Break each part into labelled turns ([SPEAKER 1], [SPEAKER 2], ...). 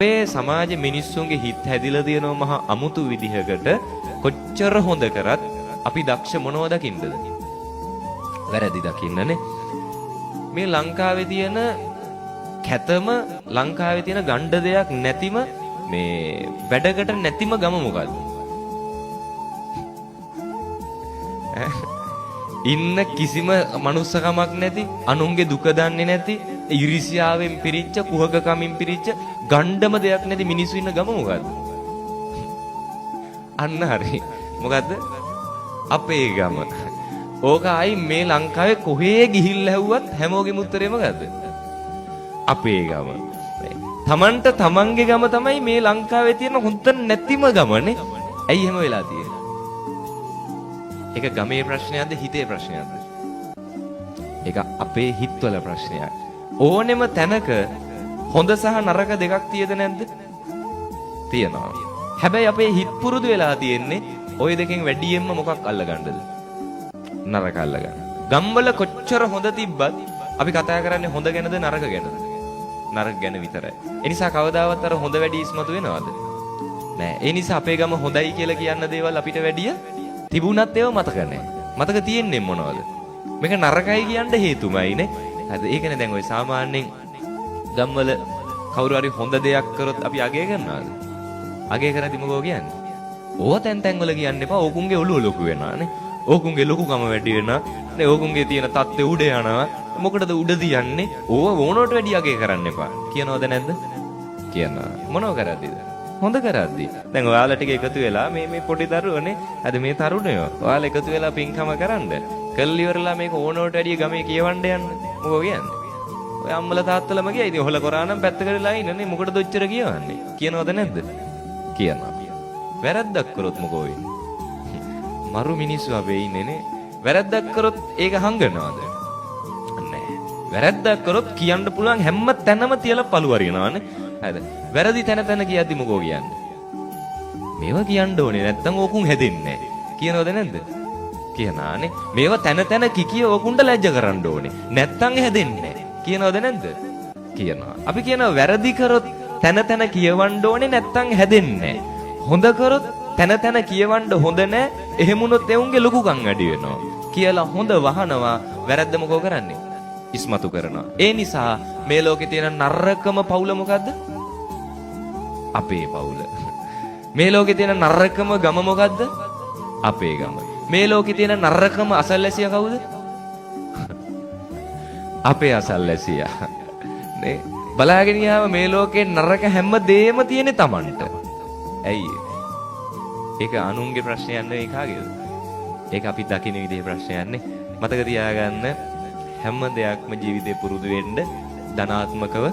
[SPEAKER 1] අපේ සමාජ මිනිස්සුන්ගේ හිත හැදිලා තියෙනවා මහා අමුතු විදිහකට. කොච්චර හොඳ කරත් අපි දක්ෂ මොනව දකින්නද? වැරදි දකින්නනේ. මේ ලංකාවේ තියෙන කැතම, ලංකාවේ තියෙන ගණ්ඩ දෙයක් නැතිම, මේ වැඩකට නැතිම ගම මොකද්ද? ඉන්න කිසිම මනුස්සකමක් නැති, අනුන්ගේ දුක දන්නේ නැති, ඉරිසියාවෙන් පිරිච්ච, කුහකකමින් පිරිච්ච, ගණ්ඩම දෙයක් නැති මිනිස්සු ඉන්න ගම මොකද්ද? අන්න හරි. මොකද්ද? අපේ ගම. ඕක ආයි මේ ලංකාවේ කොහේ ගිහිල්ලා හැව්වත් හැමෝගෙම උත්තරේ මොකද්ද? අපේ ගම. තමන්ට තමන්ගේ ගම තමයි මේ ලංකාවේ තියෙන හොඳ නැතිම ගමනේ. ඇයි එහෙම වෙලා තියෙන්නේ? ඒක ගමේ ප්‍රශ්නයක්ද හිතේ ප්‍රශ්නයක්ද? ඒක අපේ හිතවල ප්‍රශ්නයක්. ඕනෙම තැනක හොඳ සහ නරක දෙකක් තියෙද නැද්ද? තියෙනවා. හැබැයි අපේ හිත පුරුදු වෙලා තියෙන්නේ ওই දෙකෙන් වැඩියෙන්ම මොකක් අල්ලගන්නද? නරක අල්ලගන්න. ගම්වල කොච්චර හොඳ තිබ්බත් අපි කතා කරන්නේ හොඳ ගැනද නරක ගැනද? නරක ගැන විතරයි. ඒ නිසා කවදාවත් අර හොඳ වැඩි ඉස්මතු වෙනවද? නෑ. ඒ නිසා අපේ ගම හොඳයි කියලා කියන්න දේවල් අපිට වැඩිය තිබුණත් ඒව මතක නැහැ. මතක තියෙන්නේ මොනවද? මේක නරකයි කියන්න හේතුමයිනේ. හරිද? ඒකනේ දැන් ඔය සාමාන්‍යයෙන් ගම්වල කවුරු හරි හොඳ දෙයක් කරොත් අපි අගය කරනවාද? අගය කරද්දි මොකෝ කියන්නේ? ඕව තැන් තැන් වල කියන්න එපා. ඕකුන්ගේ ඔළුව ලොකු වෙනවානේ. ඕකුන්ගේ ලොකුකම වැඩි වෙනවා. නේ ඕකුන්ගේ තියෙන තත්ත්වය උඩ යනවා. මොකටද උඩ තියන්නේ? ඕව ඕනෝට වැඩි අගය කරන්න එපා. කියනවද නැද්ද? කියනවා. මොනව කරද්දිද? හොඳ කරද්දි. දැන් ඔයාලා ටික එකතු වෙලා මේ පොඩි දරුවනේ, අද මේ තරුණයෝ ඔයාලා එකතු වෙලා පින්කම කරන්න. කල්ලි ඉවරලා මේක ඕනෝට වැඩිය ගමේ කියවන්න යන්න. මොකෝ කියන්නේ? ඔය අම්මලා තාත්තලාම ගියා. ඉතින් ඔහල කරා නම් පැත්ත කරලා ඉන්නනේ. මොකටද ඔච්චර කියවන්නේ? කියනවද නැද්ද? කියනවා. වැරද්දක් කරොත් මොකෝ වෙන්නේ? මරු මිනිස්සු අපේ ඉන්නේනේ. වැරද්දක් කරොත් ඒක හංගනවද? නැහැ. වැරද්දක් කරොත් කියන්න පුළුවන් හැම තැනම තියලා පළු වරිනවනේ. හරිද? වැරදි තැන තැන කියද්දි මොකෝ කියන්නේ? මේවා කියන්න ඕනේ නැත්තම් ඕකුන් හැදෙන්නේ නැහැ. කියනවද නැද්ද? කියනානේ. මේවා තැන තැන කිකිය ඕකුන්ට ලැජ්ජ කරන්න ඕනේ. නැත්තම් හැදෙන්නේ නැහැ. කියනවද නැද්ද? කියනවා. අපි කියනවා වැරදි කරොත් තැන තැන කියවන්න ඕනේ නැත්තම් හැදෙන්නේ නැහැ. හොඳ කරොත් තැන තැන කියවන්න හොඳ නැහැ. එහෙම වුණොත් එවුන්ගේ ලොකුකම් වැඩි වෙනවා. කියලා හොඳ වහනවා. වැරද්ද මොකෝ කරන්නේ? ඉස්මතු කරනවා. ඒ නිසා මේ ලෝකේ තියෙන නරකම පවුල මොකද්ද? අපේ පවුල. මේ ලෝකේ තියෙන නරකම ගම මොකද්ද? අපේ ගම. මේ ලෝකේ තියෙන නරකම අසල්වැසියා කවුද? අපේ අසල්වැසියා. නේ බලාගෙන ගියාම මේ ලෝකේ නරක හැම දෙයක්ම තියෙන්නේ Tamanට. ඇයි? ඒක අනුන්ගේ ප්‍රශ්නයක් නෙවෙයි කාගේද? ඒක අපි දකින්න විදිහේ ප්‍රශ්නයක් නේ. මතක තියාගන්න හැම දෙයක්ම ජීවිතේ පුරුදු වෙන්න ධනාත්මකව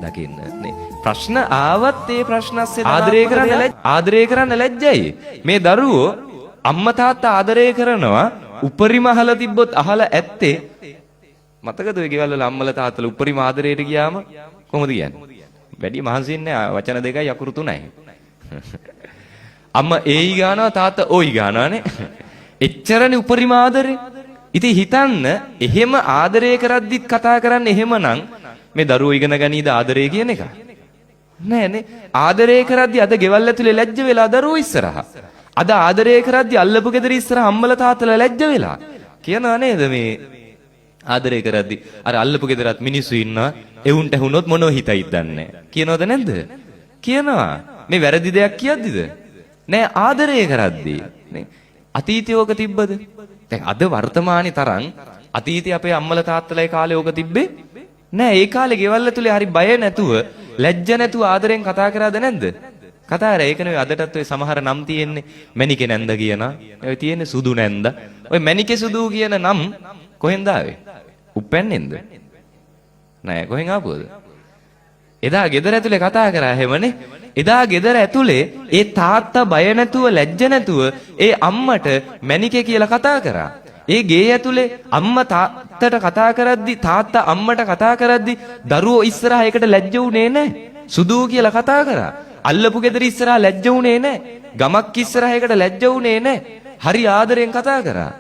[SPEAKER 1] දකින්න නේ. ප්‍රශ්න ආවත් ඒ ප්‍රශ්න ඇස්සේ ආදරය කරන්න ලැජ්ජයි. මේ දරුවෝ අම්මා තාත්තා ආදරය කරනවා. උපරිම අහලා තිබ්බොත් අහලා ඇත්තේ මතකද ඔය ගෙවල් වල අම්මලා තාත්තලා උපරිම ආදරයට ගියාම කොහොමද කියන්නේ? වැඩි මහන්සි වෙන්නේ වචන දෙකයි අකුරු තුනයි. අම්මා ඒයි ගානවා තාත්තා ඕයි ගානවානේ. එච්චරනේ උපරිම ආදරේ. ඉතින් හිතන්න එහෙම ආදරය කරද්දිත් කතා කරන්නේ එහෙමනම් මේ දරුවෝ ඉගෙන ගනීද ආදරය කියන එක? නෑනේ. ආදරය කරද්දි අද ගෙවල් ඇතුලේ ලැජ්ජ වෙලා දරුවෝ ඉස්සරහා. අද ආදරය කරද්දි අල්ලපු ගෙදර ඉස්සරහා අම්මලා තාත්තලා ලැජ්ජ වෙලා. කියනවා නේද මේ ආදරය කරද්දි අර අල්ලපු ගෙදරත් මිනිස්සු ඉන්නවා. එවුන්ට ඇහුනොත් මොනව හිතයිද දන්නේ නැහැ. කියනවද නැද්ද? කියනවා. මේ වැරදි දෙයක් කියද්දිද? නෑ ආදරය කරද්දි. නේ අතීතයේ ඕක තිබ්බද? දැන් අද වර්තමානයේ තරම් අතීතයේ අපේ අම්මලා තාත්තලා ඒ කාලේ ඕක තිබ්බේ නෑ. ඒ කාලේ ගෙවල් ඇතුලේ හරි බය නැතුව ලැජ්ජ නැතුව ආදරෙන් කතා කරාද නැද්ද? කතා කරා. ඒක නෙවෙයි අදටත් ඔය සමහර නම් තියෙන්නේ මැනිකේ නැන්ද කියනවා. ඔය තියෙන්නේ සුදු නැන්ද. ඔය මැනිකේ සුදු කියන නම් කොහෙන්ද ආවේ? උප්පැන්නෙන්ද? නෑ කොහෙන් ආපුවද? එදා ගෙදර ඇතුලේ කතා කරා හැමනේ. එදා ගෙදර ඇතුලේ ඒ තාත්තා බය නැතුව ලැජ්ජ නැතුව ඒ අම්මට මැනිකේ කියලා කතා කරා. ඒ ගේ ඇතුලේ අම්මා තාත්තට කතා කරද්දි තාත්තා අම්මට කතා කරද්දි දරුවෝ ඉස්සරහා ඒකට ලැජ්ජ වුණේ නැහැ. සුදු කියලා කතා කරා. අල්ලපු ගෙදර ඉස්සරහා ලැජ්ජ වුණේ නැහැ. ගමක් ඉස්සරහා ඒකට ලැජ්ජ වුණේ නැහැ. හරි ආදරෙන් කතා කරා.